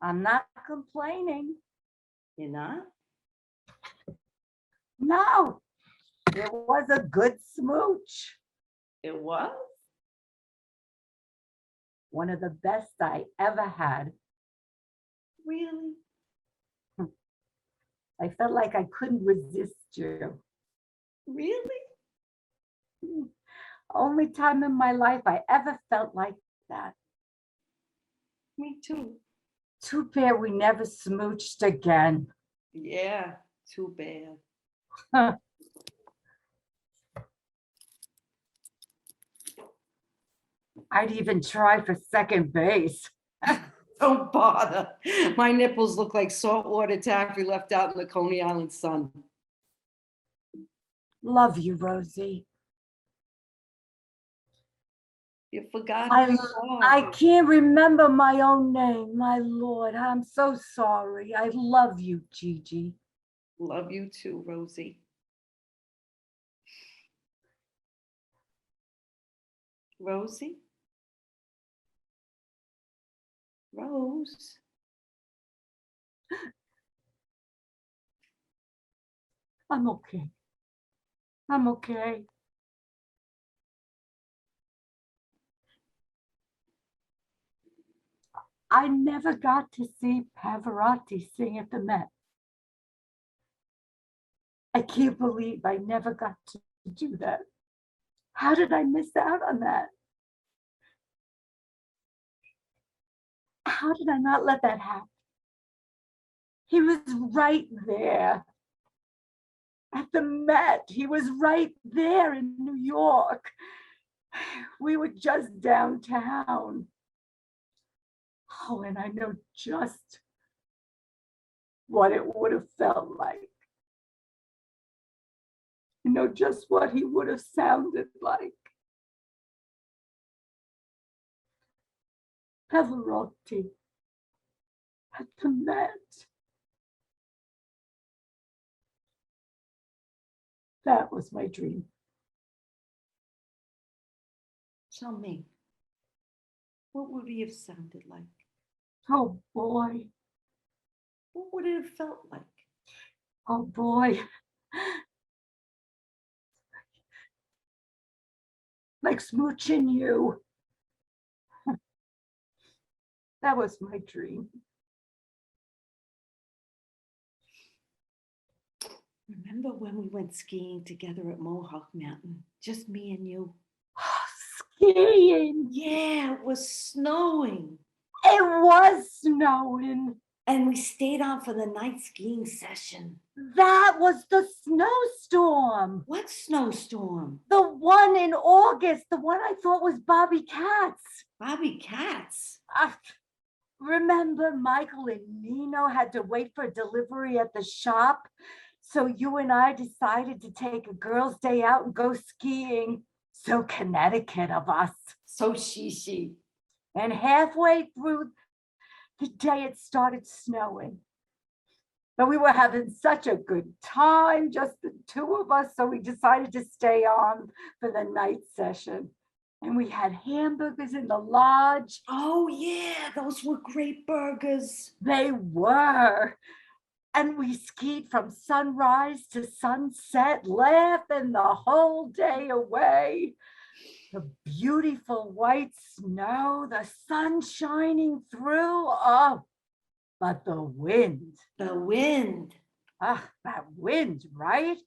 I'm not complaining. You're not? No, it was a good smooch. It was? One of the best I ever had. Really? I felt like I couldn't resist you. Really? Only time in my life I ever felt like that. Me too. Too bad we never smooched again. Yeah, too bad. Huh. I'd even try for second base. Don't bother. My nipples look like saltwater taffy left out in the Coney Island sun. Love you, Rosie. You forgot I who you are. I can't remember my own name, my Lord. I'm so sorry. I love you, Gigi. Love you too, Rosie. Rosie? Rose? I'm okay. I'm okay. I never got to see Pavarotti sing at the Met. I can't believe I never got to do that. How did I miss out on that? How did I not let that happen? He was right there at the Met. He was right there in New York. We were just downtown. Oh, and I know just what it would have felt like. I know just what he would have sounded like. Pavarotti at the Met. That was my dream. Tell me, what would he have sounded like? Oh boy. What would it have felt like? Oh boy. Like smooching you. That was my dream. Remember when we went skiing together at Mohawk Mountain? Just me and you. Skiing. Yeah, it was snowing. It was snowing. And we stayed on for the night skiing session. That was the snowstorm. What snowstorm? The one in August, the one I thought was Bobby Katz. Bobby Katz. Remember Michael and Nino had to wait for delivery at the shop? So you and I decided to take a girls' day out and go skiing. So Connecticut of us. So she. And halfway through the day, it started snowing. But we were having such a good time, just the two of us. So we decided to stay on for the night session. And we had hamburgers in the lodge. Oh, yeah, those were great burgers. They were. And we skied from sunrise to sunset, laughing the whole day away. The beautiful white snow, the sun shining through. Oh, but the wind. The wind. Ah, that wind, right?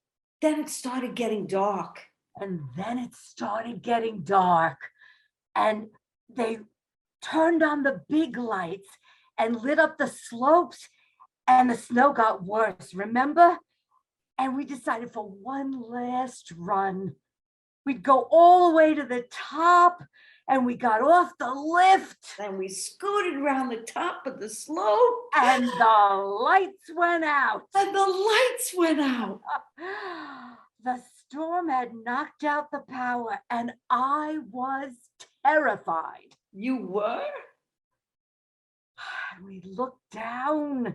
Then it started getting dark. And then it started getting dark. And they turned on the big lights and lit up the slopes, and the snow got worse, remember? And we decided for one last run. We'd go all the way to the top, and we got off the lift. Then we scooted around the top of the slope. And the lights went out. And the lights went out. The storm had knocked out the power, and I was terrified. You were? We looked down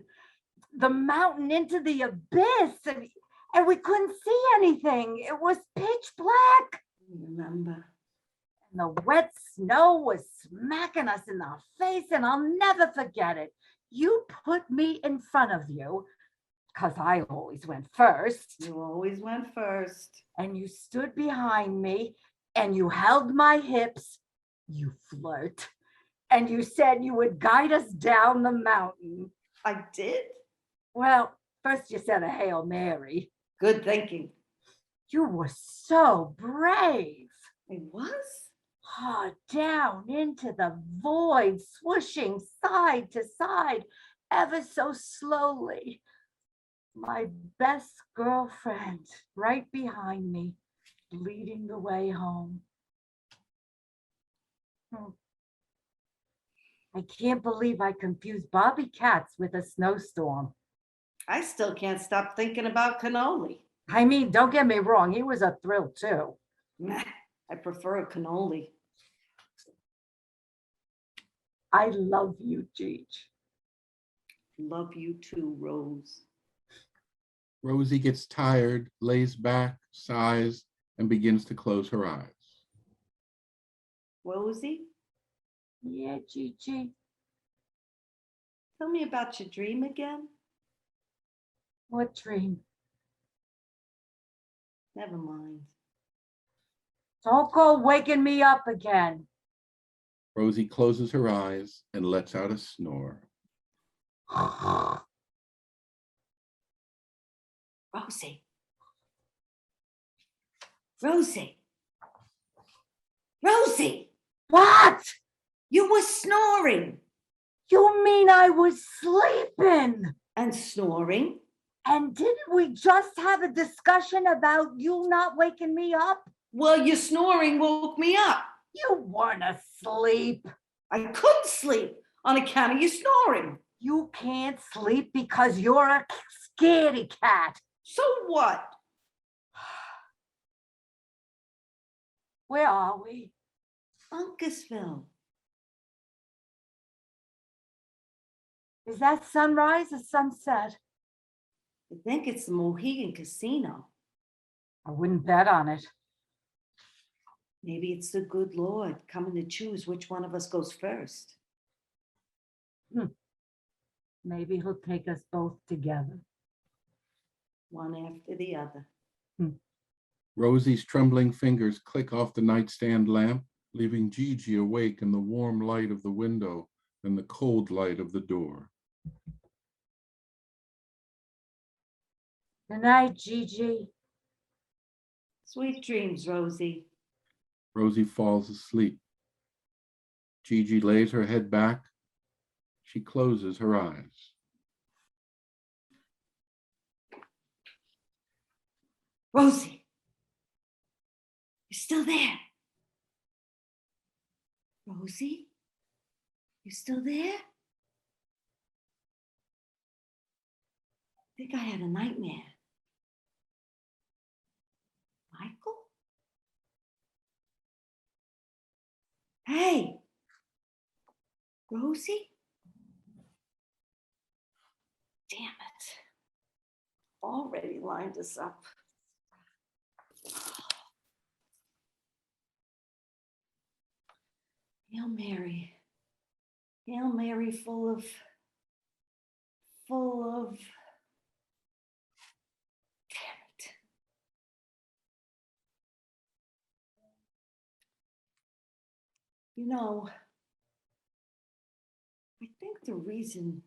the mountain into the abyss, and we couldn't see anything. It was pitch black. Remember? And the wet snow was smacking us in the face, and I'll never forget it. You put me in front of you, because I always went first. You always went first. And you stood behind me, and you held my hips, you flirt, and you said you would guide us down the mountain. I did? Well, first you said a Hail Mary. Good thinking. You were so brave. I was? Oh, down into the void, swooshing side to side, ever so slowly. My best girlfriend right behind me, leading the way home. I can't believe I confused Bobby Katz with a snowstorm. I still can't stop thinking about cannoli. I mean, don't get me wrong, he was a thrill too. Nah, I prefer a cannoli. I love you, Gigi. Love you too, Rose. Rosie gets tired, lays back, sighs, and begins to close her eyes. Rosie, Yeah, Gigi. tell me about your dream again. What dream? Never mind. Don't go waking me up again. Rosie closes her eyes and lets out a snore. Rosie. Rosie. Rosie, What? you were snoring You mean I was sleeping? and snoring. And didn't we just have a discussion about you not waking me up? Well, your snoring woke me up. You weren't asleep. I couldn't sleep on account of your snoring. You can't sleep because you're a scaredy cat. So what? Where are we? Uncasville. Is that sunrise or sunset? I think it's the Mohegan Casino. I wouldn't bet on it. Maybe it's the good Lord coming to choose which one of us goes first. Maybe he'll take us both together. One after the other. Rosie's trembling fingers click off the nightstand lamp, leaving Gigi awake in the warm light of the window and the cold light of the door. Good night, Gigi. Sweet dreams, Rosie. Rosie falls asleep. Gigi lays her head back. She closes her eyes. Rosie, you're still there. Rosie, you still there? I think I had a nightmare. Michael? Hey, Rosie? Damn it. Already lined us up. Hail Mary. Hail Mary, full of You know, I think the reason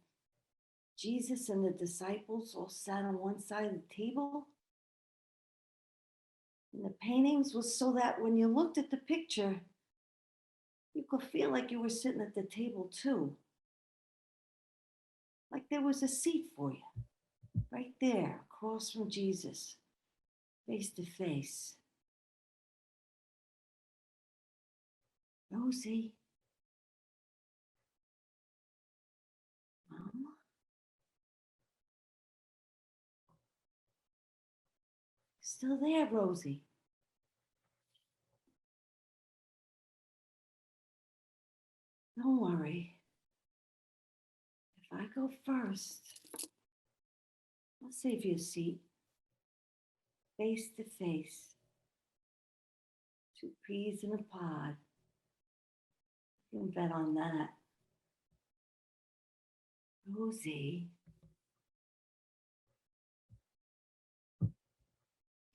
Jesus and the disciples all sat on one side of the table and the paintings was so that when you looked at the picture, you could feel like you were sitting at the table too. Like there was a seat for you, right there, across from Jesus, face to face. Rosie. Mom? Still there, Rosie. Don't worry. If I go first, I'll save you a seat. Face to face. 2 peas in a pod. You can bet on that. Rosie.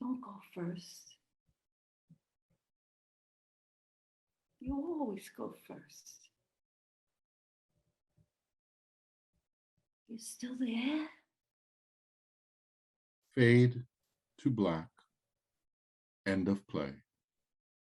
Don't go first. You always go first. You still there? Fade to black. End of play.